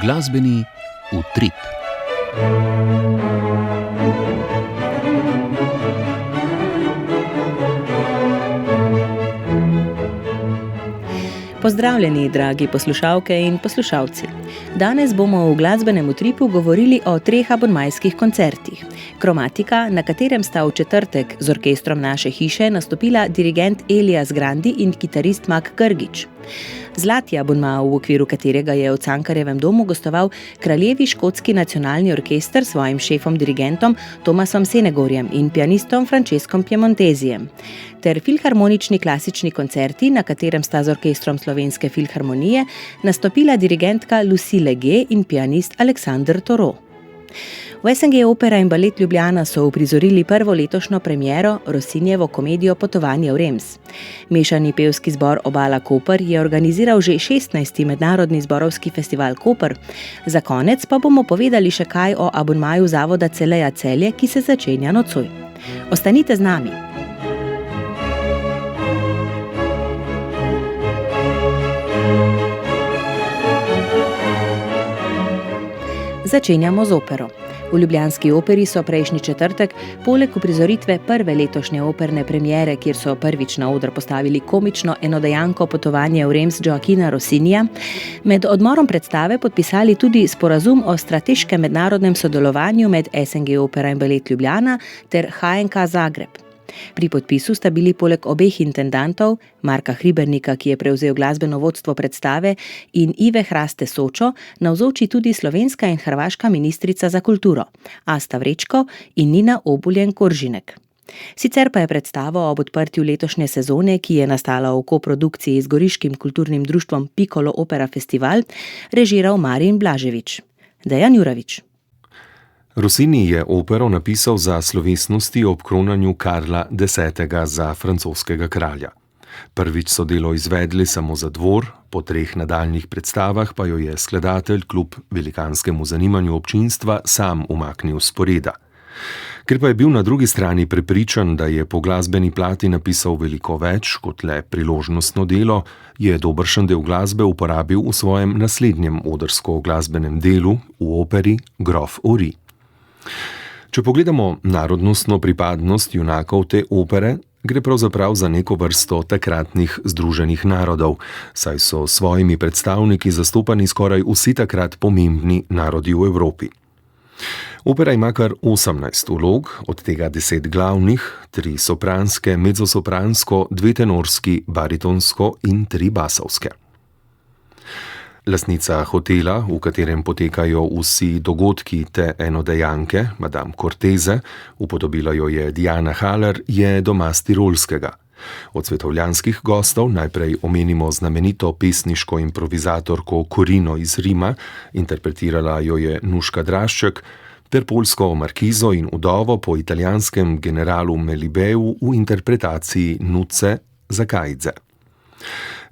Glasbeni utrip. Pozdravljeni, dragi poslušalke in poslušalci. Danes bomo v glasbenem utripu govorili o 3 abonmajskih koncertih. Kromatika, na katerem sta v četrtek z orkestrom naše hiše nastopila dirigent Elias Grandi in kitarist Mak Grgić. Zlati abonma, v okviru katerega je v Cankarjevem domu gostoval Kraljevi škotski nacionalni orkester s svojim šefom dirigentom Tomasom Senegorjem in pianistom Francescom Piemontezijem, ter filharmonični klasični koncerti, na katerem sta z orkestrom Slovenske filharmonije nastopila dirigentka Lucie Leguet in pianist Alexander Toro. V SNG Opera in Balet Ljubljana so uprizorili prvo letošnjo premiero Rossinjevo komedijo Potovanje v Rems. Mešani pevski zbor Obala Koper je organiziral že 16. mednarodni zborovski festival Koper. Za konec pa bomo povedali še kaj o abonmaju zavoda Celeja Celje, ki se začenja nocoj. Ostanite z nami! Začenjamo z opero. V ljubljanski operi so prejšnji četrtek, poleg uprizoritve prve letošnje operne premiere, kjer so prvič na oder postavili komično enodejanko Potovanje v Rems Gioachina Rossinija, med odmorom predstave podpisali tudi sporazum o strateškem mednarodnem sodelovanju med SNG Opera in Balet Ljubljana ter HNK Zagreb. Pri podpisu sta bili poleg obeh intendantov, Marka Hribernika, ki je prevzel glasbeno vodstvo predstave, in Ive Hraste Sočo, navzoči tudi slovenska in hrvaška ministrica za kulturo, Asta Vrečko in Nina Obuljen Koržinek. Sicer pa je predstavo ob odprtju letošnje sezone, ki je nastala v koprodukciji z goriškim kulturnim društvom Piccolo Opera Festival, režiral Marin Blažević. Dejan Juravič. Rossini je opero napisal za slovesnosti ob kronanju Karla X. za francoskega kralja. Prvič so delo izvedli samo za dvor, po 3 nadaljnjih predstavah pa jo je skladatelj kljub velikanskemu zanimanju občinstva sam umaknil s sporeda. Ker pa je bil na drugi strani prepričan, da je po glasbeni plati napisal veliko več kot le priložnostno delo, je dobršen del glasbe uporabil v svojem naslednjem odrsko glasbenem delu v operi Grof Ori. Če pogledamo narodnostno pripadnost junakov te opere, gre pravzaprav za neko vrsto takratnih združenih narodov, saj so s svojimi predstavniki zastopani skoraj vsi takrat pomembni narodi v Evropi. Opera ima kar 18 vlog, od tega 10 glavnih, 3 sopranske, mezzosopransko, 2 tenorski, baritonsko in 3 basovske. Lastnica hotela, v katerem potekajo vsi dogodki te enodejanke, Madame Cortese, upodobila jo je Diana Haller, je doma s Tirolskega. Od svetovljanskih gostov najprej omenimo znamenito pesniško improvizatorko Corino iz Rima, interpretirala jo je Nuška Drašček, ter poljsko markizo in vdovo po italijanskem generalu Melibeju v interpretaciji Nuce Zakajdze.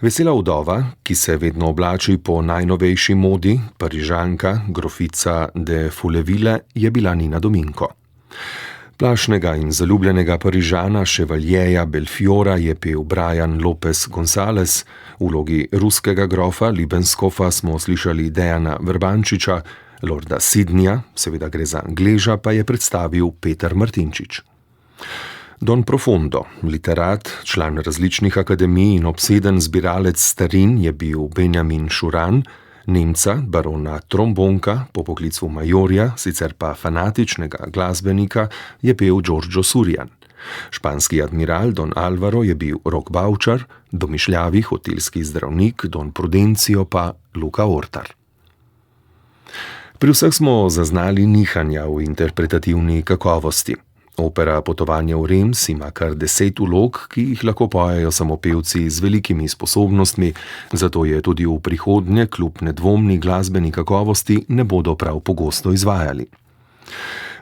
Vesela vdova, ki se vedno oblači po najnovejši modi, Parižanka, grofica de Fuleville, je bila Nina Dominko. Plašnega in zaljubljenega Parižana Chevaljeja Belfiora je pel Brian Lopez González, v vlogi ruskega grofa Liebenskopfa smo slišali Dejana Vrbančiča, lorda Sidnija, seveda gre za Angleža, pa je predstavil Peter Martinčič. Don Profondo, literat, član različnih akademij in obseden zbiralec starin, je bil Benjamin Šuran, Nemca, barona Trombonka, po poklicu majorja, sicer pa fanatičnega glasbenika, je pel Giorgio Surian. Španski admiral Don Alvaro je bil Rok Bavčar, domišljavi hotelski zdravnik Don Prudencio pa Luka Ortar. Pri vseh smo zaznali nihanja v interpretativni kakovosti. Opera Potovanje v Rems ima kar 10 vlog, ki jih lahko pojejo samo pevci z velikimi sposobnostmi, zato je tudi v prihodnje kljub nedvomni glasbeni kakovosti ne bodo prav pogosto izvajali.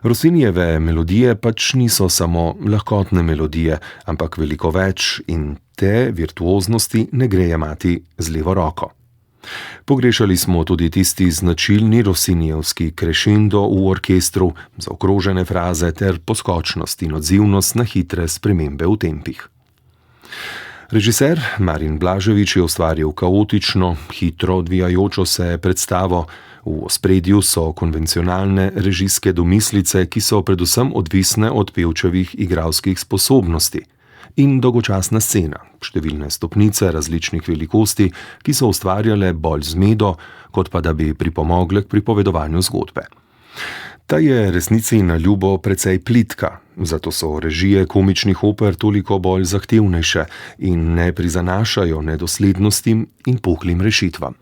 Rossinijeve melodije pač niso samo lahkotne melodije, ampak veliko več in te virtuoznosti ne gre jemati z levo roko. Pogrešali smo tudi tisti značilni rossinijevski krešendo v orkestru, zaokrožene fraze ter poskočnost in odzivnost na hitre spremembe v tempih. Režiser Marin Blažević je ustvaril kaotično, hitro odvijajočo se predstavo, V ospredju so konvencionalne režijske domislice, ki so predvsem odvisne od pevčevih igralskih sposobnosti, in dolgočasna scena, številne stopnice različnih velikosti, ki so ustvarjale bolj zmedo, kot pa da bi pripomogle k pripovedovanju zgodbe. Ta je resnici na ljubo precej plitka, zato so režije komičnih oper toliko bolj zahtevnejše in ne prizanašajo nedoslednostim in puhlim rešitvam.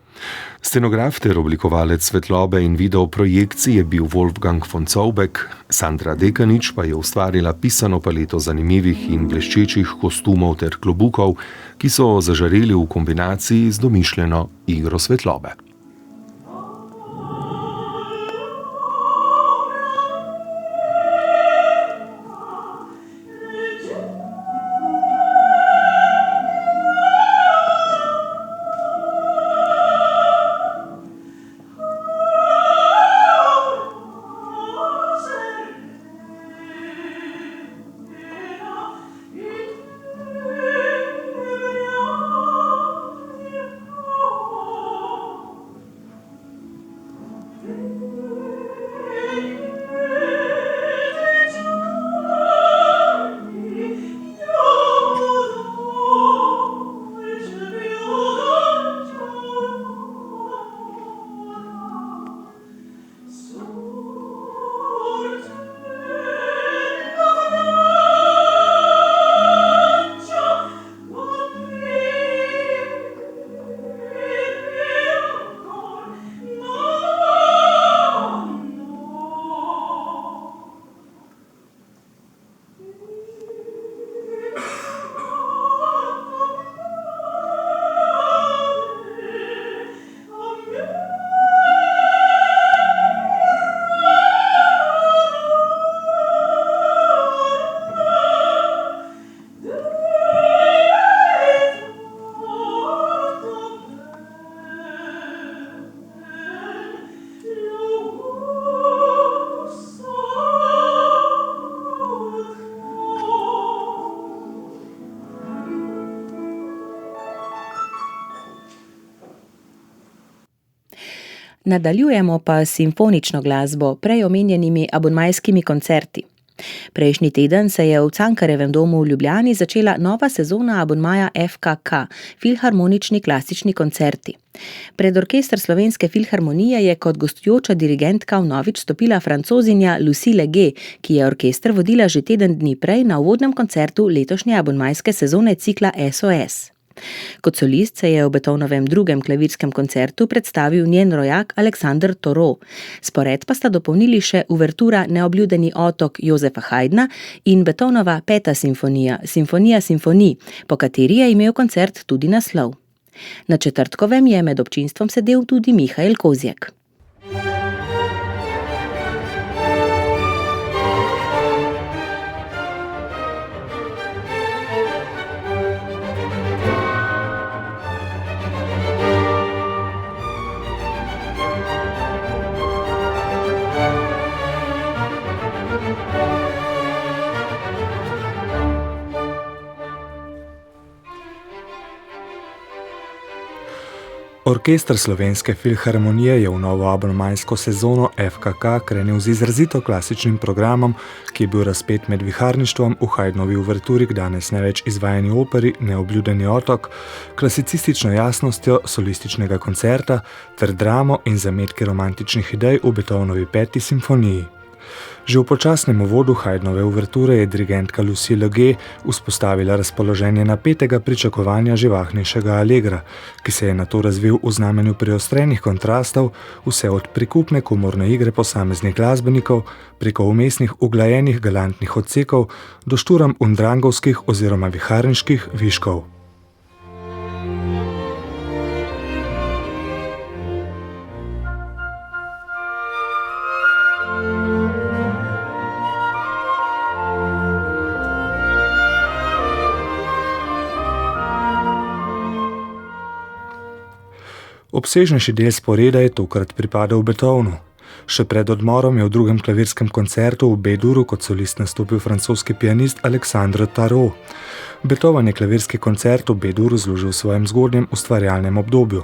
Scenograf ter oblikovalec svetlobe in video projekcij je bil Wolfgang von Zaubeck, Sandra Dekanič pa je ustvarila pisano paleto zanimivih in bleščečih kostumov ter klobukov, ki so zažareli v kombinaciji z domišljeno igro svetlobe. Nadaljujemo pa s simfonično glasbo, prej omenjenimi abonmajskimi koncerti. Prejšnji teden se je v Cankarjevem domu v Ljubljani začela nova sezona abonmaja FKK, filharmonični klasični koncerti. Pred orkester Slovenske filharmonije je kot gostujoča dirigentka vnovič stopila Francozinja Lucie Leguet, ki je orkester vodila že teden dni prej na uvodnem koncertu letošnje abonmajske sezone cikla SOS. Kot solist se je v Beethovenovem drugem klavirskem koncertu predstavil njen rojak Alexander Toro. Spored pa sta dopolnili še uvertura Neobljudeni otok Josefa Haydna in Beethovenova 5. simfonija, Simfonija simfonij, po kateri je imel koncert tudi naslov. Na četrtkovem je med občinstvom sedel tudi Mihael Kozjek. Orkester Slovenske filharmonije je v novo abonmajsko sezono FKK krenil z izrazito klasičnim programom, ki je bil razpet med viharništvom v Haydnovi uverturi k danes največ izvajani operi Neobljudeni otok, klasicistično jasnostjo solističnega koncerta ter dramo in zametki romantičnih idej v Beethovenovi 5. simfoniji. Že v počasnem uvodu Haydnove uverture je dirigentka Lucie Leguet vzpostavila razpoloženje napetega pričakovanja živahnejšega alegra, ki se je nato razvil v znamenju preostrenih kontrastov, vse od prikupne komorne igre posameznih glasbenikov, preko vmesnih uglajenih galantnih odsekov do šturam undrangovskih oziroma viharniških viškov. Obsežnejši del sporeda je tokrat pripadal Beethovenu. Še pred odmorom je v drugem klavirskem koncertu v B-duru kot solist nastopil francoski pianist Alexandre Tarot. Beethoven je klavirski koncert v B-dur zložil v svojem zgodnjem ustvarjalnem obdobju.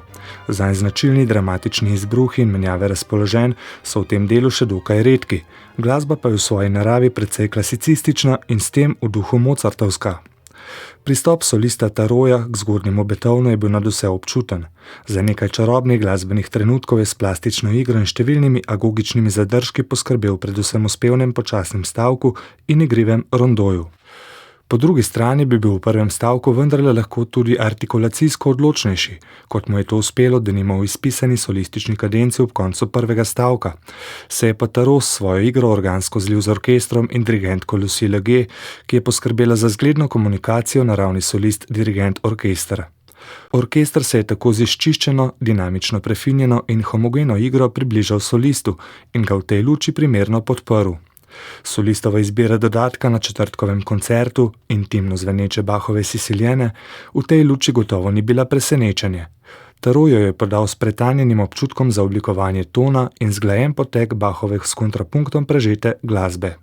Zanj značilni dramatični izbruhi in menjave razpoloženj so v tem delu še dokaj redki, glasba pa je v svoji naravi precej klasicistična in s tem v duhu mozartovska. Pristop solista Taroja k zgodnjemu Beethovnu je bil nadvse občuten. Za nekaj čarobnih glasbenih trenutkov je s plastično igro in številnimi agogičnimi zadržki poskrbel predvsem v spevnem počasnem stavku in igrivem rondoju. Po drugi strani bi bil v prvem stavku vendarle lahko tudi artikulacijsko odločnejši, kot mu je to uspelo denimo v izpisani solistični kadenci ob koncu prvega stavka. Se je pa Tarot s svojo igro organsko zlil z orkestrom in dirigentko Lucie Legge, ki je poskrbela za zgledno komunikacijo na ravni solist-dirigent-orkester. Orkester se je tako z izčiščeno, dinamično prefinjeno in homogeno igro približal solistu in ga v tej luči primerno podprl. Solistova izbira dodatka na četrtkovem koncertu, intimno zveneče Bachove Siciliene, v tej luči gotovo ni bila presenečenje. Tarot jo je podal s pretanjenim občutkom za oblikovanje tona in zglajen potek Bachove s kontrapunktom prežete glasbe.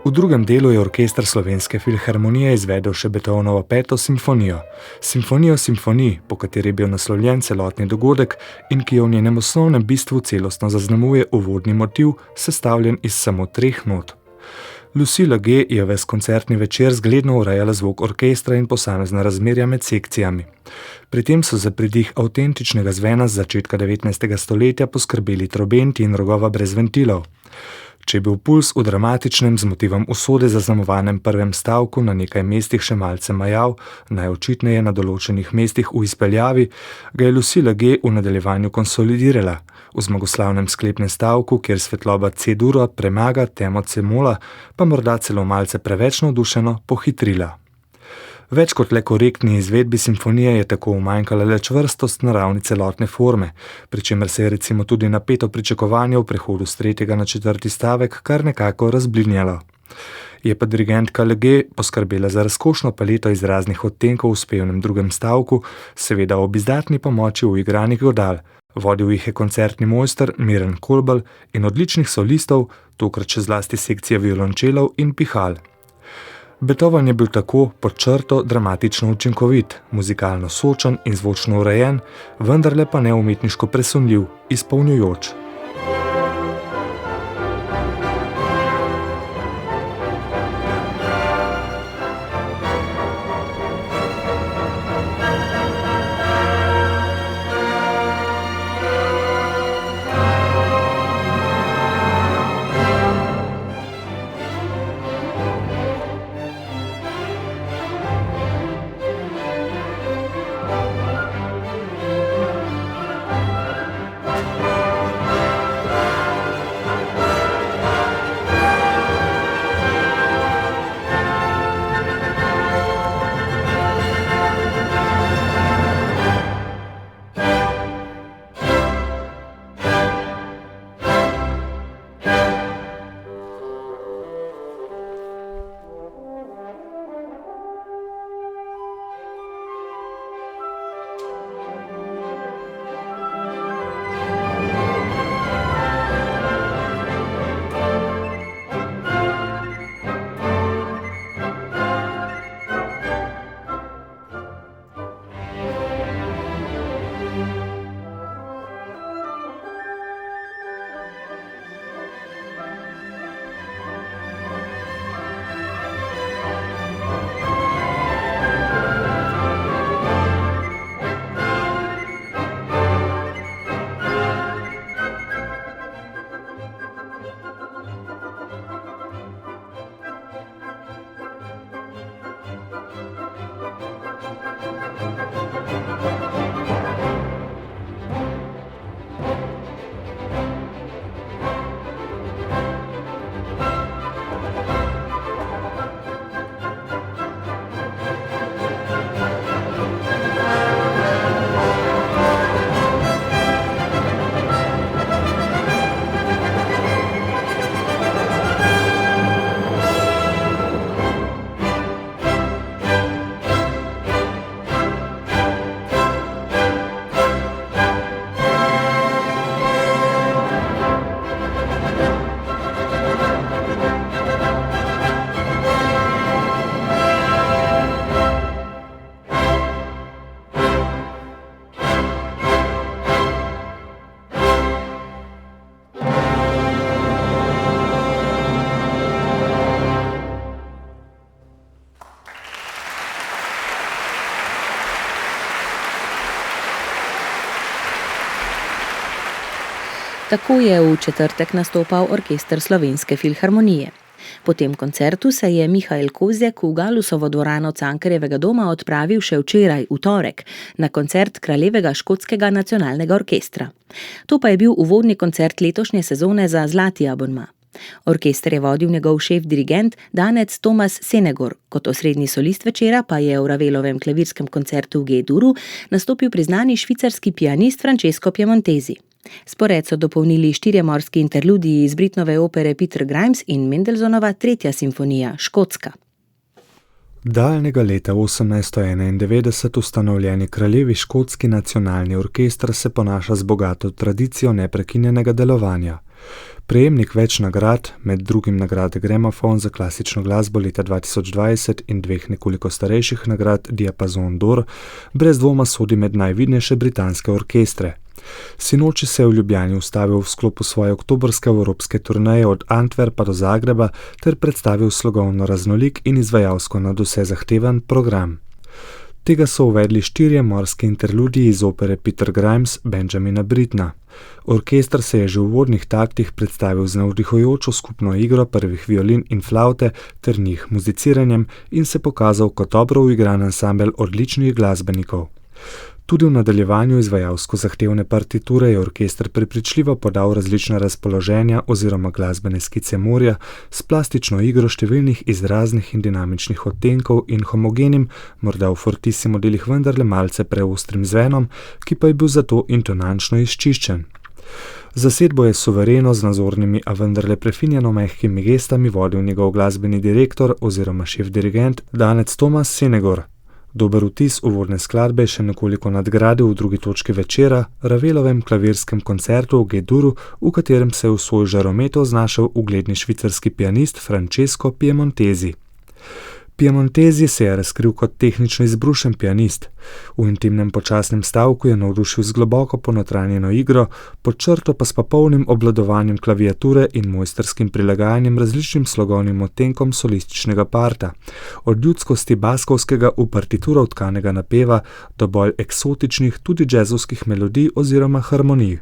V drugem delu je orkester Slovenske filharmonije izvedel še Beethovnovo 5. simfonijo. Simfonijo simfonij, po kateri je bil naslovljen celotni dogodek in ki jo v njenem osnovnem bistvu celostno zaznamuje uvodni motiv, sestavljen iz samo 3 not. Lucie Legge je ves koncertni večer zgledno urejala zvok orkestra in posamezna razmerja med sekcijami. Pri tem so za pridih avtentičnega zvena z začetka 19. stoletja poskrbeli trobenti in rogova brez ventilov. Če je bil puls v dramatičnem z motivom usode zaznamovanem prvem stavku na nekaj mestih še malce majav, najočitneje na določenih mestih v izpeljavi, ga je Lucie Legge v nadaljevanju konsolidirala. V zmagoslavnem sklepnem stavku, kjer svetloba C-dura premaga temo C-mola, pa morda celo malce preveč navdušeno pohitrila. Več kot le korektni izvedbi simfonije je tako umanjkala le čvrstost na ravni celotne forme, pri čemer se je recimo tudi napeto pričakovanje v prehodu s 3. na 4. stavek kar nekako razblinjalo. Je pa dirigentka Legge poskrbela za razkošno paleto izraznih odtenkov v spevnem 2. stavku, seveda ob izdatni pomoči uigranih godal. Vodil jih je koncertni mojster Miran Kolbl in odličnih solistov, tokrat še zlasti sekcija violončelov in pihal. Beethoven je bil tako pod črto dramatično učinkovit, muzikalno sočen in zvočno urejen, vendarle pa ne umetniško presunljiv, izpolnjujoč. Tako je v četrtek nastopal orkester Slovenske filharmonije. Po tem koncertu se je Mihael Kozjak v Galusovo dvorano Cankarjevega doma odpravil še včeraj, v torek, na koncert Kraljevega škotskega nacionalnega orkestra. To pa je bil uvodni koncert letošnje sezone za zlati abonma. Orkester je vodil njegov šef-dirigent, danec Tomas Senegor, kot osrednji solist večera pa je v Ravelovem klavirskem koncertu v G-duru nastopil priznani švicarski pianist Francesco Piemontesi. Spored so dopolnili 4 morski interludiji iz Britnove opere Peter Grimes in Mendelssohnova 3. simfonija, škotska. Daljnega leta 1891 ustanovljeni Kraljevi škotski nacionalni orkester se ponaša z bogato tradicijo neprekinjenega delovanja. Prejemnik več nagrad, med drugim nagrade Gramofon za klasično glasbo leta 2020 in 2 nekoliko starejših nagrad Diapason d'Or, brez dvoma sodi med najvidnejše britanske orkestre. Sinoči se je v Ljubljani ustavil v sklopu svoje oktobrske evropske turneje od Antwerpa do Zagreba ter predstavil slogovno raznolik in izvajalsko nadvse zahteven program. Tega so uvedli 4 morski interludiji iz opere Peter Grimes Benjamina Brittna. Orkester se je že v uvodnih taktih predstavil z navdihujočo skupno igro prvih violin in flavte ter njih muziciranjem in se pokazal kot dobro uigran ansambel odličnih glasbenikov. Tudi v nadaljevanju izvajalsko zahtevne partiture je orkester prepričljivo podal različna razpoloženja oziroma glasbene skice morja s plastično igro številnih izraznih in dinamičnih odtenkov in homogenim, morda v fortissimo delih vendarle malce preostrim zvenom, ki pa je bil zato intonančno izčiščen. Zasedbo je suvereno z nazornimi, a vendarle prefinjeno mehkimi gestami vodil njegov glasbeni direktor oziroma šef-dirigent, danec Tomas Senegor. Dober vtis uvodne skladbe je še nekoliko nadgradil v drugi točki večera, Ravelovem klavirskem koncertu v G-duru, v katerem se je v svoj žarometo znašel ugledni švicarski pianist Francesco Piemontesi. Piemontesi se je razkril kot tehnično izbrušen pianist. V intimnem počasnem stavku je navdušil z globoko ponotranjeno igro, pod črto pa s popolnim obvladovanjem klaviature in mojstrskim prilagajanjem različnim slogovnim odtenkom solističnega parta, od ljudskosti baskovskega v partituro vtkanega napeva do bolj eksotičnih tudi džezovskih melodij oziroma harmonij.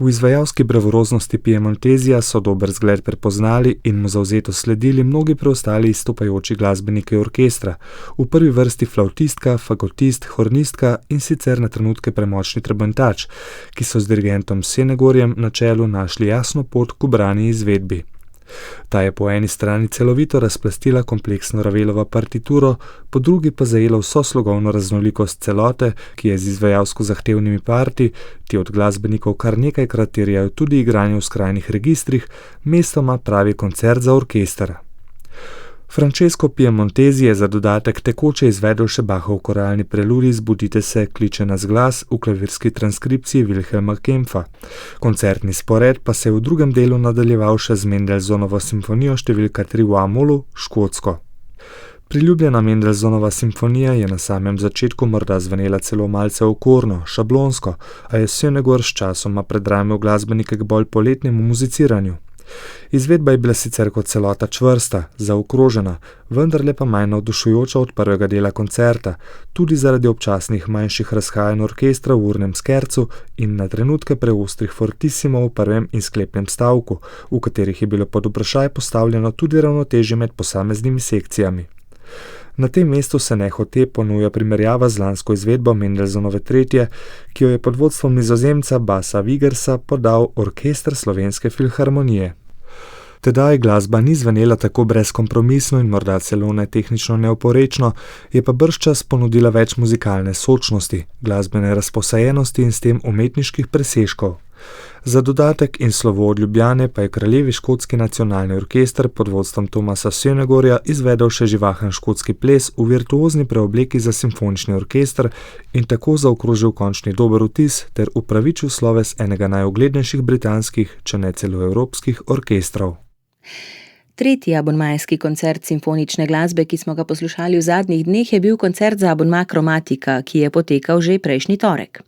V izvajalski bravuroznosti Piemontesija so dober zgled prepoznali in mu zavzeto sledili mnogi preostali izstopajoči glasbeniki orkestra, v prvi vrsti flavtistka, fagotist, hornistka in sicer na trenutke premočni trobentač, ki so z dirigentom Senegorjem na čelu našli jasno pot k ubrani izvedbi. Ta je po eni strani celovito razplastila kompleksno Ravelovo partituro, po drugi pa zajela vso slogovno raznolikost celote, ki je z izvajalsko zahtevnimi parti, ti od glasbenikov kar nekajkrat terjajo tudi igranje v skrajnih registrih, mestoma pravi koncert za orkester. Francesco Piemontesi je za dodatek tekoče izvedel še Bachov koralni preludij Zbudite se, kliče nas glas v klavirski transkripciji Wilhelma Kempfa. Koncertni spored pa se je v drugem delu nadaljeval še z Mendelssohnovo simfonijo številka 3 v A-molu, škotsko. Priljubljena Mendelssohnova simfonija je na samem začetku morda zvenela celo malce okorno, šablonsko, a je Senegor s časoma predramil glasbenike k bolj poletnemu muziciranju. Izvedba je bila sicer kot celota čvrsta, zaokrožena, vendarle pa manj navdušujoča od prvega dela koncerta, tudi zaradi občasnih manjših razhajanj orkestra v urnem skercu in na trenutke preostrih fortissimo v prvem in sklepnem stavku, v katerih je bilo pod vprašaj postavljeno tudi ravnotežje med posameznimi sekcijami. Na tem mestu se nehote ponuja primerjava z lansko izvedbo Mendelsohnove tretje, ki jo je pod vodstvom Nizozemca Basa Vigersa podal Orkester Slovenske filharmonije. Tedaj glasba ni zvenela tako brezkompromisno in morda celo tehnično neoporečno, je pa bržčas ponudila več muzikalne sočnosti, glasbene razposajenosti in s tem umetniških presežkov. Za dodatek in slovo od Ljubljane pa je Kraljevi škotski nacionalni orkester pod vodstvom Thomasa Sönegorja izvedel še živahen škotski ples v virtuozni preobleki za simfonični orkester in tako zaokrožil končni dober vtis ter upravičil sloves enega najuglednejših britanskih, če ne celo evropskih orkestrov. Tretji abonmajski koncert simfonične glasbe, ki smo ga poslušali v zadnjih dneh, je bil koncert za abonma Kromatika, ki je potekal že prejšnji torek.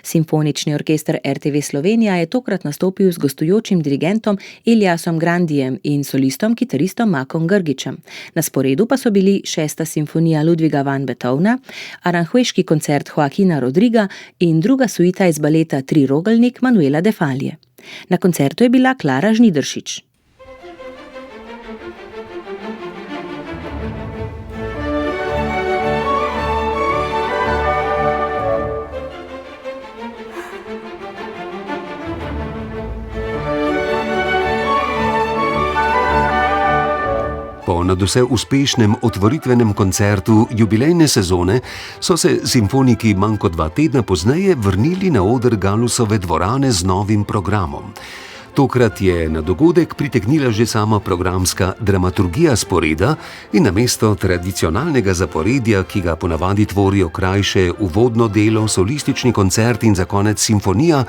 Simfonični orkester RTV Slovenija je tokrat nastopil z gostujočim dirigentom Eliasom Grandijem in solistom kitaristom Makom Grgičem. Na sporedu pa so bili 6. simfonija Ludwiga van Beethovna, aranjueški koncert Joaquina Rodriga in druga suita iz baleta Tri rogalnik Manuela de Falla. Na koncertu je bila Klara Žnidaršič. Po nadvse uspešnem otvoritvenem koncertu jubilejne sezone so se simfoniki manj kot 2 tedna pozneje vrnili na oder Galusove dvorane z novim programom. Tokrat je na dogodek pritegnila že sama programska dramaturgija sporeda in namesto tradicionalnega zaporedja, ki ga ponavadi tvorijo krajše uvodno delo, solistični koncert in za konec simfonija,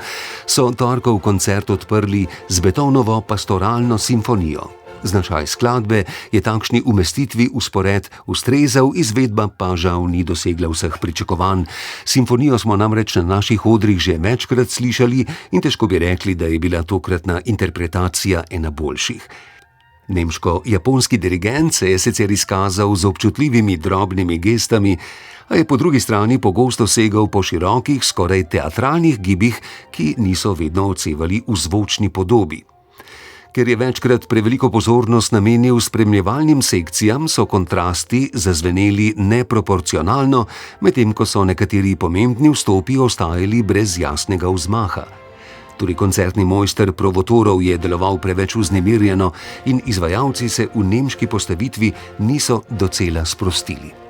so torkov koncert odprli z Beethovnovo pastoralno simfonijo. Značaj skladbe je takšni umestitvi v spored ustrezal, izvedba pa žal ni dosegla vseh pričakovanj. Simfonijo smo namreč na naših odrih že večkrat slišali in težko bi rekli, da je bila tokratna interpretacija ena boljših. Nemško-japonski dirigent se je sicer izkazal z občutljivimi drobnimi gestami, a je po drugi strani pogosto segal po širokih, skoraj teatralnih gibih, ki niso vedno odsevali v zvočni podobi. Ker je večkrat preveliko pozornost namenil spremljevalnim sekcijam, so kontrasti zazveneli neproporcionalno, medtem ko so nekateri pomembni vstopi ostajali brez jasnega vzmaha. Tudi koncertni mojster Provotorov je deloval preveč vznemirjeno in izvajalci se v nemški postavitvi niso docela sprostili.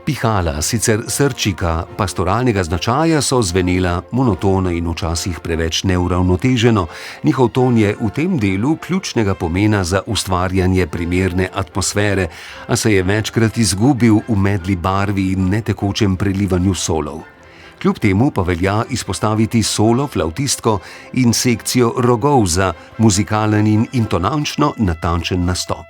Pihala, sicer srčika pastoralnega značaja, so zvenela monotono in včasih preveč neuravnoteženo. Njihov ton je v tem delu ključnega pomena za ustvarjanje primerne atmosfere, a se je večkrat izgubil v medli barvi in netekočem prelivanju solov. Kljub temu pa velja izpostaviti solo flavtistko in sekcijo rogov za muzikalen in intonančno natančen nastop.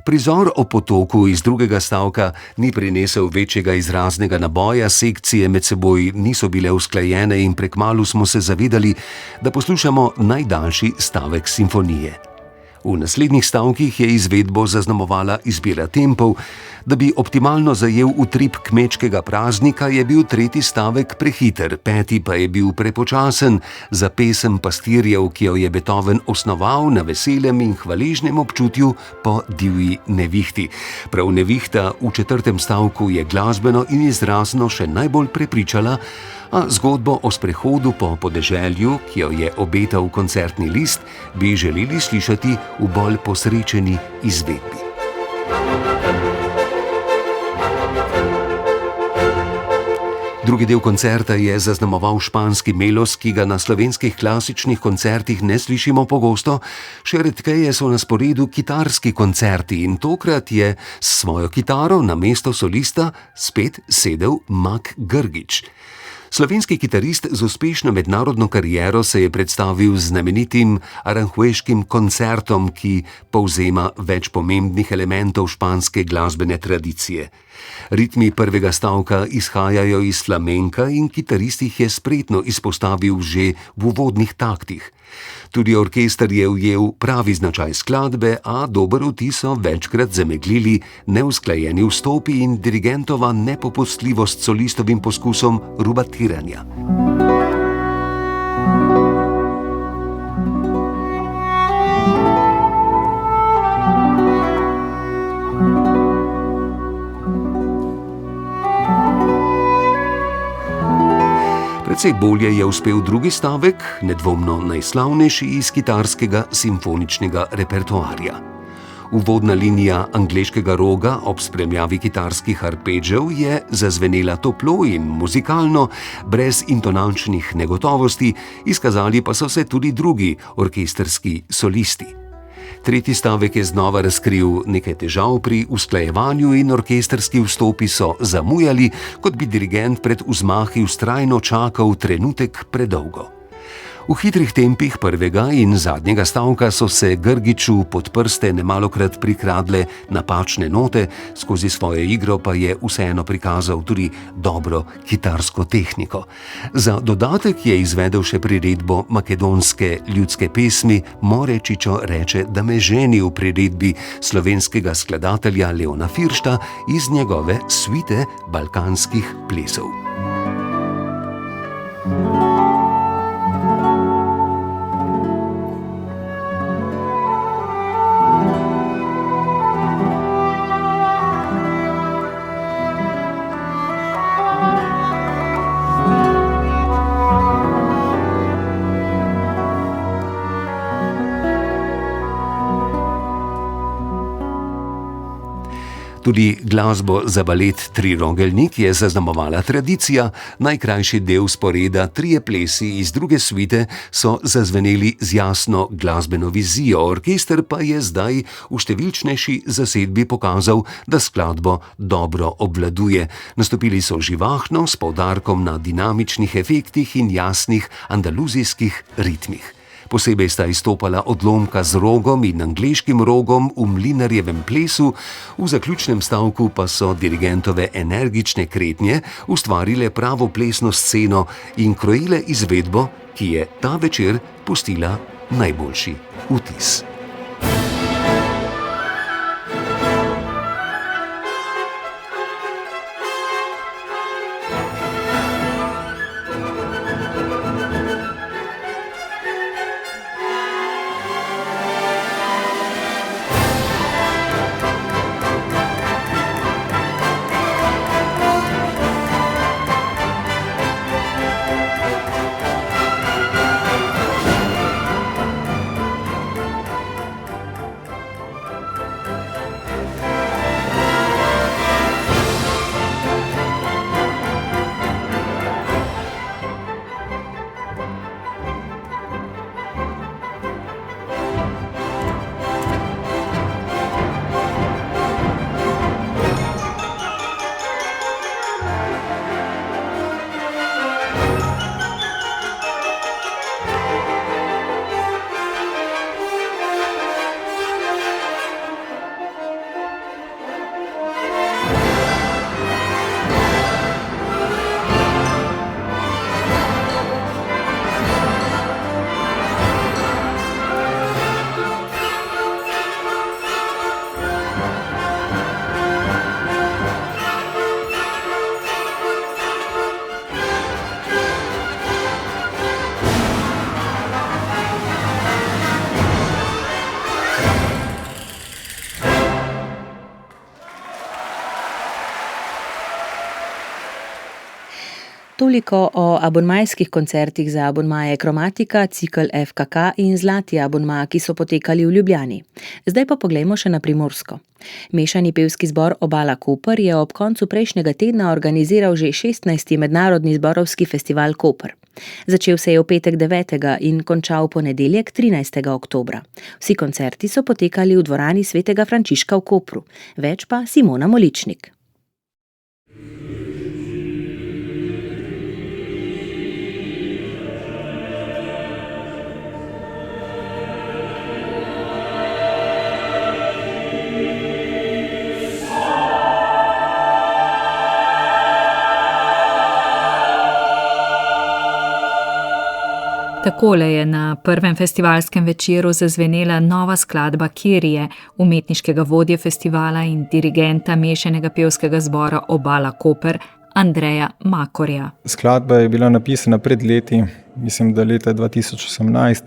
Prizor o potoku iz drugega stavka ni prinesel večjega izraznega naboja, sekcije med seboj niso bile usklajene in prekmalu smo se zavedali, da poslušamo najdaljši stavek simfonije. V naslednjih stavkih je izvedbo zaznamovala izbira tempov. Da bi optimalno zajel utrip kmečkega praznika, je bil 3. stavek prehiter, 5. pa je bil prepočasen za pesem pastirjev, ki jo je Beethoven osnoval na veselem in hvaležnem občutju po divji nevihti. Prav nevihta v 4. stavku je glasbeno in izrazno še najbolj prepričala, a zgodbo o sprehodu po podeželju, ki jo je obetal koncertni list, bi želeli slišati v bolj posrečeni izvedbi. Drugi del koncerta je zaznamoval španski melos, ki ga na slovenskih klasičnih koncertih ne slišimo pogosto. Še redkeje so na sporedu kitarski koncerti in tokrat je s svojo kitaro na mesto solista spet sedel Mak Grgič. Slovenski kitarist z uspešno mednarodno kariero se je predstavil z znamenitim aranjueškim koncertom, ki povzema več pomembnih elementov španske glasbene tradicije. Ritmi prvega stavka izhajajo iz flamenka in kitarist jih je spretno izpostavil že v uvodnih taktih. Tudi orkester je ujel pravi značaj skladbe, a dober vtis so večkrat zameglili neusklajeni vstopi in dirigentova nepopustljivost solistovim poskusom rubatiranja. Precej bolje je uspel drugi stavek, nedvomno najslavnejši iz kitarskega simfoničnega repertoarja. Uvodna linija angleškega roga ob spremljavi kitarskih arpeggijev je zazvenela toplo in muzikalno, brez intonančnih negotovosti, izkazali pa so se tudi drugi orkestrski solisti. Tretji stavek je znova razkril nekaj težav pri usklajevanju in orkestrski vstopi so zamujali, kot bi dirigent pred vzmahi vztrajno čakal trenutek predolgo. V hitrih tempih prvega in zadnjega stavka so se Grgiću pod prste nemalokrat prikradle napačne note, skozi svojo igro pa je vseeno prikazal tudi dobro kitarsko tehniko. Za dodatek je izvedel še priredbo makedonske ljudske pesmi Morečičo reče, da me ženi v priredbi slovenskega skladatelja Leona Firšta iz njegove suite balkanskih plesov. Tudi glasbo za balet Trirogelnik je zaznamovala tradicija, najkrajši del sporeda Trije plesi iz druge suite so zazveneli z jasno glasbeno vizijo, orkester pa je zdaj v številčnejši zasedbi pokazal, da skladbo dobro obvladuje. Nastopili so živahno, s poudarkom na dinamičnih efektih in jasnih andaluzijskih ritmih. Posebej sta izstopala odlomka z rogom in angleškim rogom v Mlinarjevem plesu, v zaključnem stavku pa so dirigentove energične kretnje ustvarile pravo plesno sceno in krojile izvedbo, ki je ta večer pustila najboljši vtis. Toliko o abonmajskih koncertih za abonmaje Kromatika, cikel FKK in Zlati abonma, ki so potekali v Ljubljani. Zdaj pa poglejmo še na Primorsko. Mešani pevski zbor Obala Koper je ob koncu prejšnjega tedna organiziral že 16. mednarodni zborovski festival Koper. Začel se je v petek 9. in končal v ponedeljek 13. oktobra. Vsi koncerti so potekali v dvorani Svetega Frančiška v Kopru. Več pa Simona Moličnik. Takole je na prvem festivalskem večeru zazvenela nova skladba Kirije, umetniškega vodje festivala in dirigenta mešanega pevskega zbora Obala Koper, Andreja Makorja. Skladba je bila napisana pred leti, mislim, da leta 2018,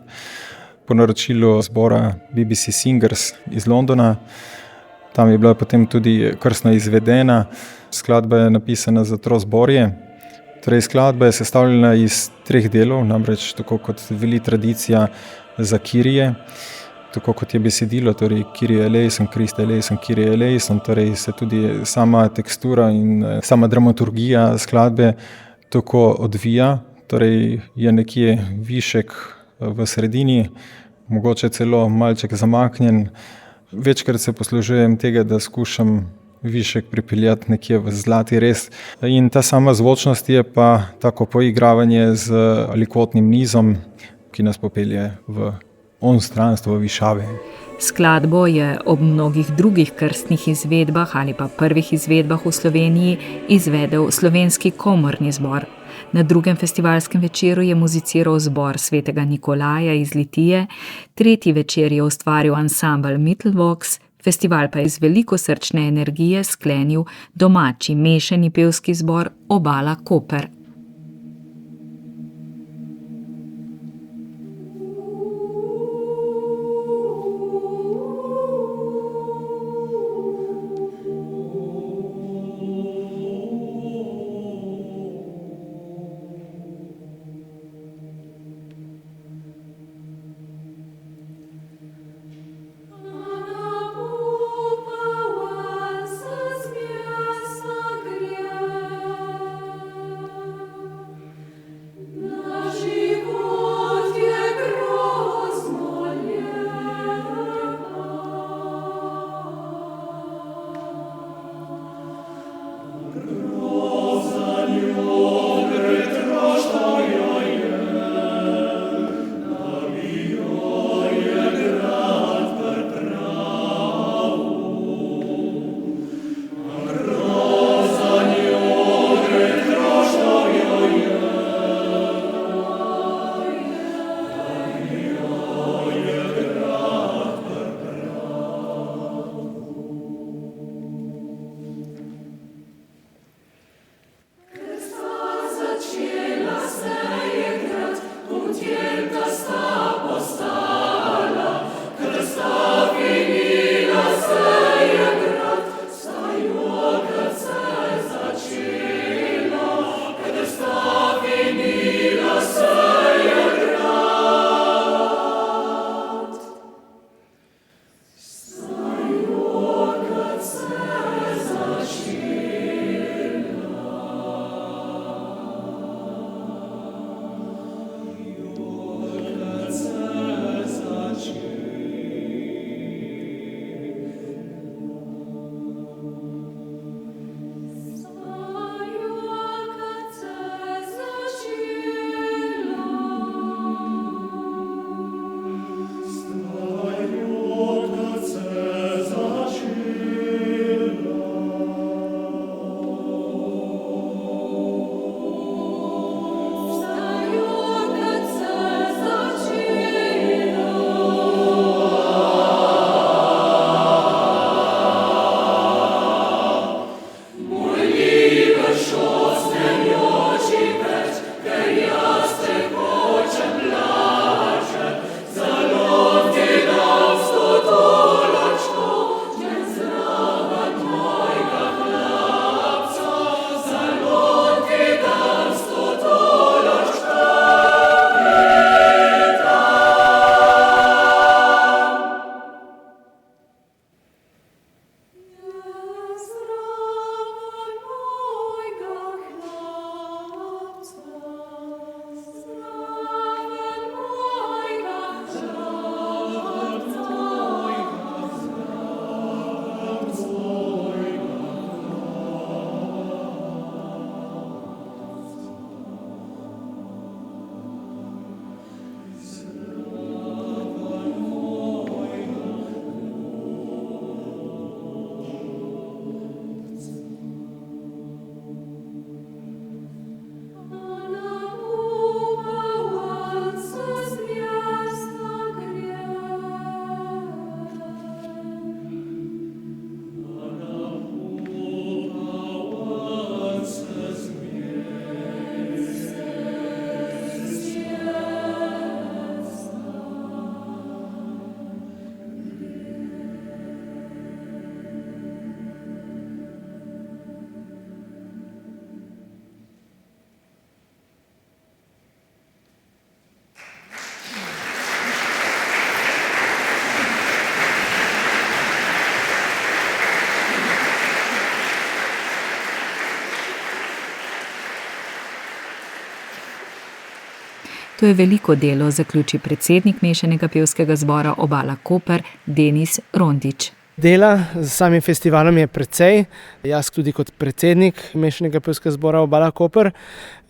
po naročilu zbora BBC Singers iz Londona. Tam je bila potem tudi krstno izvedena. Skladba je napisana za trozborje Torej, skladba je sestavljena iz 3 delov, namreč tako kot veli tradicija za kirije, tako kot je besedilo, torej Kyrie eleison, Christe eleison, Kyrie eleison, torej se tudi sama tekstura in sama dramaturgija skladbe tako odvija, torej je nekje višek v sredini, mogoče celo malček zamaknjen. Večkrat se poslužujem tega, da skušam višek pripeljati nekje v zlati rez. In ta sama zvočnost je pa tako poigravanje z alikvotnim nizom, ki nas popelje v onstranstvo, višave. Skladbo je ob mnogih drugih krstnih izvedbah ali pa prvih izvedbah v Sloveniji izvedel Slovenski komorni zbor. Na drugem festivalskem večeru je muziciral zbor svetega Nikolaja iz Litije, tretji večer je ustvaril ansambel Mittelvox, festival pa je z veliko srčne energije sklenil domači mešani pevski zbor Obala Koper. To je veliko delo, zaključi predsednik mešanega pevskega zbora Obala Koper Denis Rondič. Dela z samim festivalom je precej. Jaz tudi kot predsednik mešanega pevskega zbora Obala Koper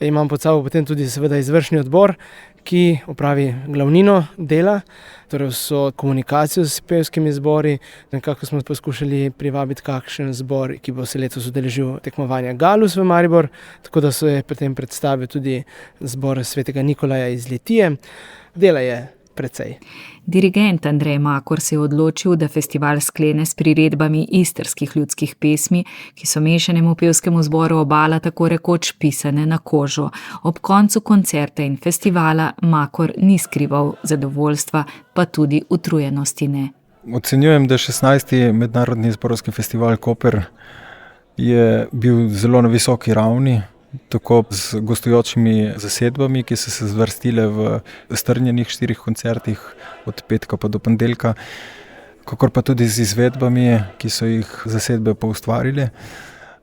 imam pod sabo potem tudi seveda izvršni odbor, ki opravi glavnino dela, torej vso komunikacijo s pevskimi zbori. Nekako smo poskušali privabiti kakšen zbor, ki bo se letos udeležil tekmovanja Galus v Maribor, tako da se je pri tem predstavil tudi zbor svetega Nikolaja iz Litije. Dela je precej. Dirigent Andrej Makor se je odločil, da festival sklene s priredbami istrskih ljudskih pesmi, ki so mešanemu pevskemu zboru Obala tako rekoč pisane na kožo. Ob koncu koncerta in festivala Makor ni skrival zadovoljstva, pa tudi utrujenosti ne. Ocenjujem, da 16. mednarodni zborovski festival Koper je bil zelo na visoki ravni, tako z gostujočimi zasedbami, ki so se zvrstile v strnjenih 4 koncertih od petka pa do ponedeljka, kakor pa tudi z izvedbami, ki so jih zasedbe poustvarile,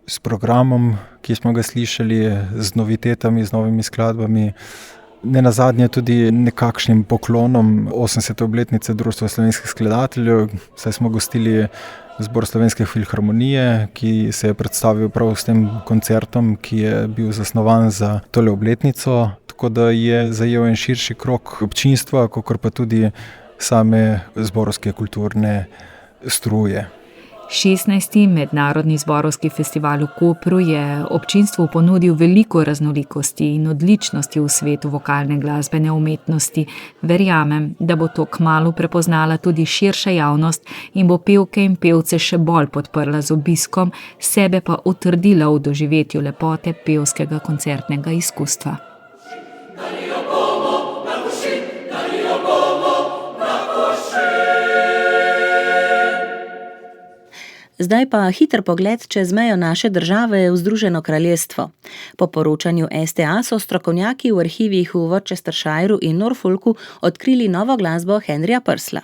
s programom, ki smo ga slišali, z novitetami, z novimi skladbami, nenazadnje tudi nekakšnim poklonom 80. obletnice Društva slovenskih skladateljev, saj smo gostili Zbor Slovenske filharmonije, ki se je predstavil prav s tem koncertom, ki je bil zasnovan za tole obletnico, tako da je zajel en širši krog občinstva, kakor pa tudi same zborovske kulturne struje. 16. mednarodni zborovski festival v Kopru je občinstvu ponudil veliko raznolikosti in odličnosti v svetu vokalne glasbene umetnosti. Verjamem, da bo to kmalu prepoznala tudi širša javnost in bo pevke in pevce še bolj podprla z obiskom, sebe pa utrdila v doživetju lepote pevskega koncertnega izkustva. Zdaj pa hiter pogled čez mejo naše države v Združeno kraljestvo. Po poročanju STA so strokovnjaki v arhivih v Worcestershireu in Norfolku odkrili novo glasbo Henryja Purcella.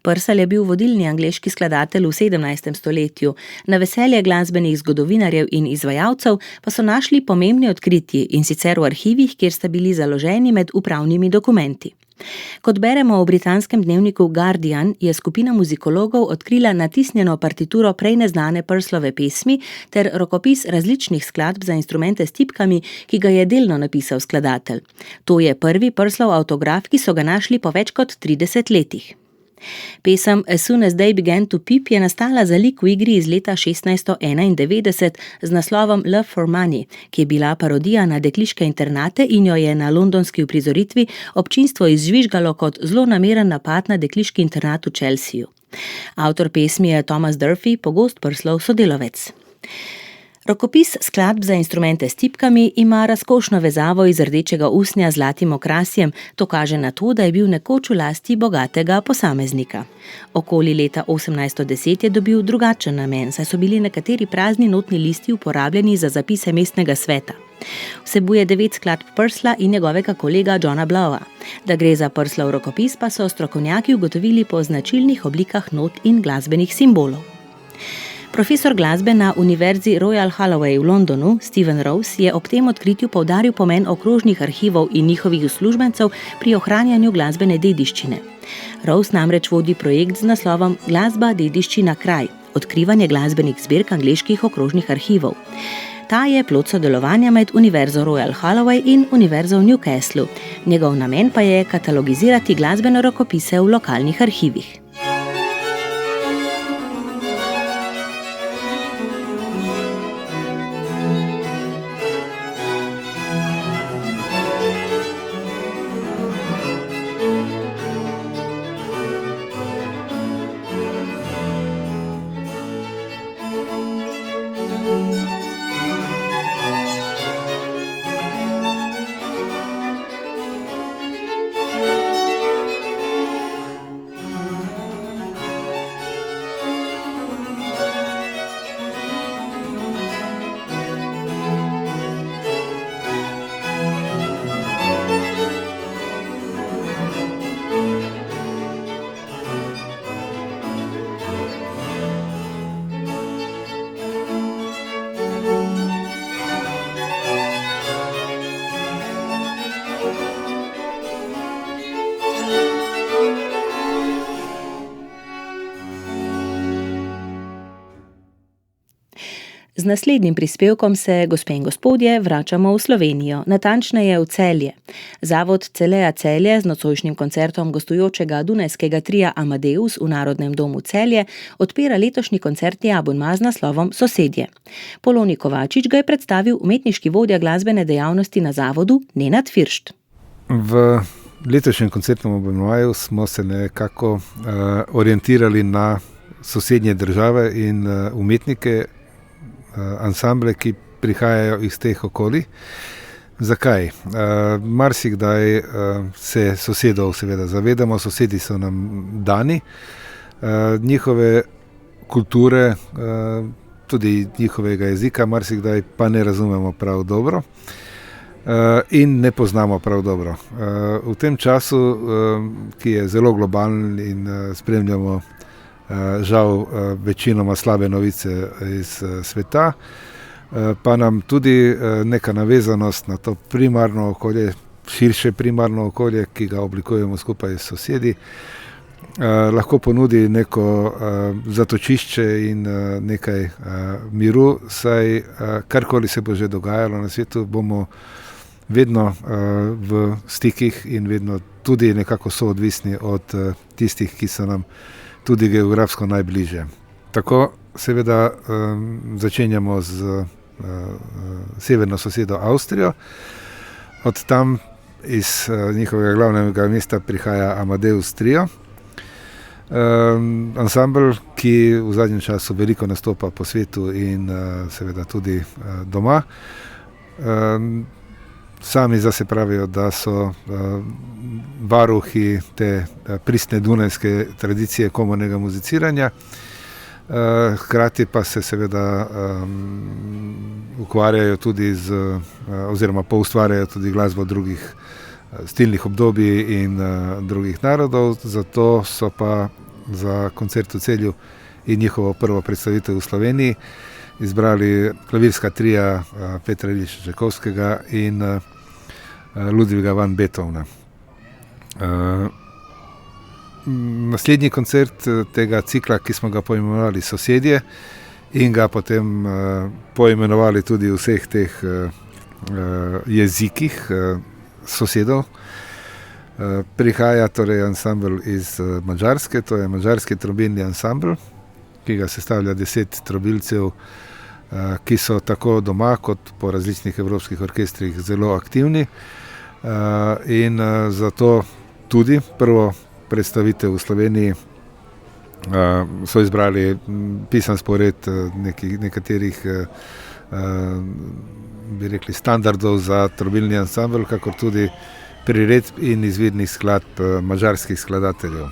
Purcell je bil vodilni angleški skladatelj v 17. stoletju. Na veselje glasbenih zgodovinarjev in izvajalcev pa so našli pomembni odkritji, in sicer v arhivih, kjer sta bili založeni med upravnimi dokumenti. Kot beremo v britanskem dnevniku Guardian, je skupina muzikologov odkrila natisnjeno partituro prej neznane Purcellove pesmi ter rokopis različnih skladb za instrumente s tipkami, ki ga je delno napisal skladatelj. To je prvi Purcellov avtograf, ki so ga našli po več kot 30 letih. Pesem As Soon as They Began to Peep je nastala za lik v igri iz leta 1691 z naslovom Love for Money, ki je bila parodija na dekliške internate in jo je na londonski uprizoritvi občinstvo izžvižgalo kot zlonameren napad na dekliški internat v Chelseaju. Avtor pesmi je Thomas Durfee, pogost Purcellov sodelavec. Rokopis skladb za instrumente s tipkami ima razkošno vezavo iz rdečega usnja z zlatim okrasjem. To kaže na to, da je bil nekoč v lasti bogatega posameznika. Okoli leta 1810 je dobil drugačen namen, saj so bili nekateri prazni notni listi uporabljeni za zapise mestnega sveta. Vsebuje 9 skladb Purcella in njegovega kolega Johna Blowa. Da gre za Purcellov rokopis, pa so strokovnjaki ugotovili po značilnih oblikah not in glasbenih simbolov. Profesor glasbe na Univerzi Royal Holloway v Londonu, Stephen Rose, je ob tem odkritju poudaril pomen okrožnih arhivov in njihovih uslužbencev pri ohranjanju glasbene dediščine. Rose namreč vodi projekt z naslovom Glasba, dediščina, kraj, odkrivanje glasbenih zbirk angleških okrožnih arhivov. Ta je plod sodelovanja med Univerzo Royal Holloway in Univerzo v Newcastlu. Njegov namen pa je katalogizirati glasbene rokopise v lokalnih arhivih. Z naslednjim prispevkom se, gospe in gospodje, vračamo v Slovenijo, natančneje v Celje. Zavod Celea Celje z nocojšnjim koncertom gostujočega dunajskega tria Amadeus v Narodnem domu Celje odpira letošnji koncertni abonma z naslovom Sosedje. Poloni Kovačič ga je predstavil umetniški vodja glasbene dejavnosti na zavodu Nenad Firšt. V letošnjem koncertnem abonmaju smo se nekako orientirali na sosednje države in umetnike, ansamble, ki prihajajo iz teh okolij. Zakaj? Marsikdaj se sosedov seveda zavedamo, sosedi so nam dani, njihove kulture, tudi njihovega jezika, marsikdaj pa ne razumemo prav dobro in ne poznamo prav dobro. V tem času, ki je zelo globalen in spremljamo žal večinoma slabe novice iz sveta, pa nam tudi neka navezanost na to primarno okolje, širše primarno okolje, ki ga oblikujemo skupaj s sosedi, lahko ponudi neko zatočišče in nekaj miru, saj karkoli se bo že dogajalo na svetu, bomo vedno v stikih in vedno tudi nekako soodvisni od tistih, ki so nam tudi geografsko najbližje. Tako seveda začenjamo z severno sosedo Avstrijo. Od tam iz njihovega glavnega mesta prihaja Amadeus trio. Ansambl, ki v zadnjem času veliko nastopa po svetu in seveda tudi doma. Sami zase pravijo, da so varuhi te pristne dunajske tradicije komornega muziciranja. Hkrati pa se seveda ukvarjajo tudi oziroma poustvarjajo tudi glasbo drugih stilnih obdobij in drugih narodov, zato so pa za koncert v Celju in njihovo prvo predstavitev v Sloveniji izbrali klavirska tria Petra Iljiča Čajkovskega in Ludwiga van Beethovna. Naslednji koncert tega cikla, ki smo ga poimenovali Sosedje in ga potem poimenovali tudi v vseh teh jezikih sosedov, prihaja torej ansambl iz Madžarske, to je madžarski trobilni ansambl, ki ga sestavlja 10 trobilcev, ki so tako doma kot po različnih evropskih orkestrih zelo aktivni in zato tudi prvo predstavitev v Sloveniji so izbrali pisan spored nekaterih bi rekli standardov za trobilni ansambl, kakor tudi priredb in izvirnih skladb madžarskih skladateljev.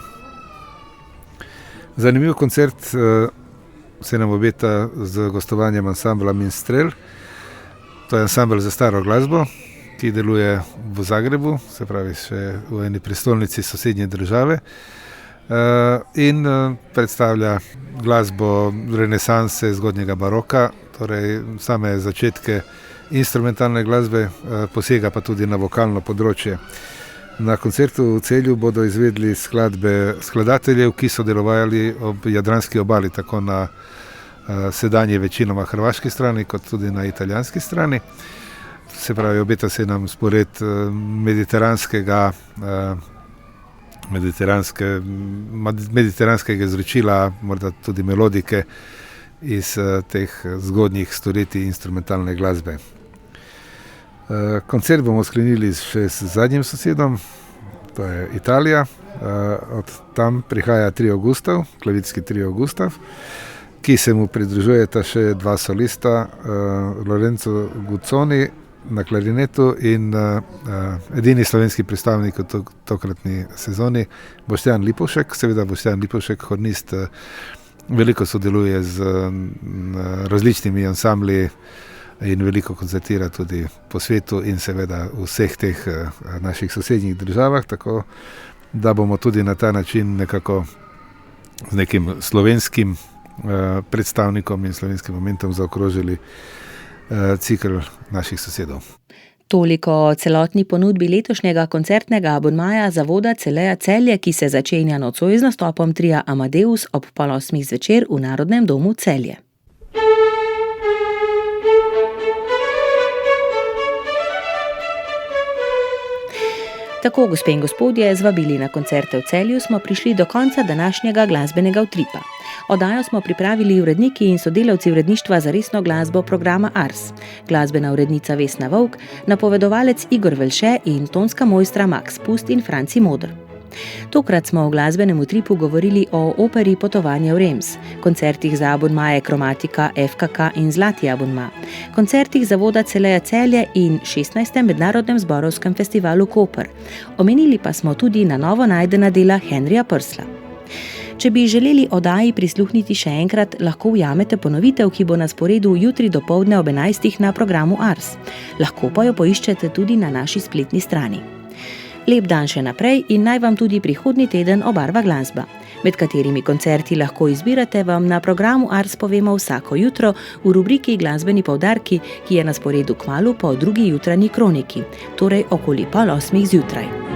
Zanimiv koncert se nam obeta z gostovanjem ansambla Minstrel. To je ansambl za staro glasbo, ki deluje v Zagrebu, se pravi še v eni prestolnici sosednje države in predstavlja glasbo renesanse, zgodnjega baroka, torej same začetke instrumentalne glasbe, posega pa tudi na vokalno področje. Na koncertu v Celju bodo izvedli skladbe skladateljev, ki so delovali ob jadranski obali, tako na sedanji večinoma hrvaški strani, kot tudi na italijanski strani. Se pravi, obeta se nam spored mediteranskega izročila, morda tudi melodike iz teh zgodnjih stoletij instrumentalne glasbe. Koncert bomo sklenili še s zadnjim sosedom, to je Italija. Od tam prihaja trio Gustav, klavirski trio Gustav, ki se mu pridružujeta še dva solista, Lorenzo Guzzoni na klarinetu in edini slovenski predstavnik v tokratni sezoni, Boštjan Lipovšek. Seveda Boštjan Lipovšek, hornist, veliko sodeluje z različnimi ansambli in veliko koncertira tudi po svetu in seveda v vseh teh naših sosednjih državah, tako da bomo tudi na ta način nekako z nekim slovenskim predstavnikom in slovenskim momentom zaokrožili cikl naših sosedov. Toliko o celotni ponudbi letošnjega koncertnega abonmaja zavoda Celea Celje, ki se začenja nocoj z nastopom tria Amadeus ob 7:30 zvečer v Narodnem domu Celje. Tako, gospe in gospodje, z vabili na koncerte v Celju smo prišli do konca današnjega glasbenega utripa. Oddajo smo pripravili uredniki in sodelavci uredništva za resno glasbo programa Ars, glasbena urednica Vesna Vovk, napovedovalec Igor Velše in tonska mojstra Max Pust in Franci Modr. Tokrat smo v glasbenem utripu govorili o operi Potovanje v Rems, koncertih za abonmaje Kromatika, FKK in Zlati abonma, koncertih zavoda Celeja Celje in 16. mednarodnem zborovskem festivalu Koper. Omenili pa smo tudi na novo najdena dela Henrija Prsla. Če bi želeli oddaji prisluhniti še enkrat, lahko ujamete ponovitev, ki bo na sporedu jutri dopoldne ob 11. na programu Ars. Lahko pa jo poiščete tudi na naši spletni strani. Lep dan še naprej in naj vam tudi prihodnji teden obarva glasba. Med katerimi koncerti lahko izbirate, vam na programu Ars povemo vsako jutro v rubriki Glasbeni poudarki, ki je na sporedu kmalu po drugi jutranji kroniki, torej okoli 7:30 zjutraj.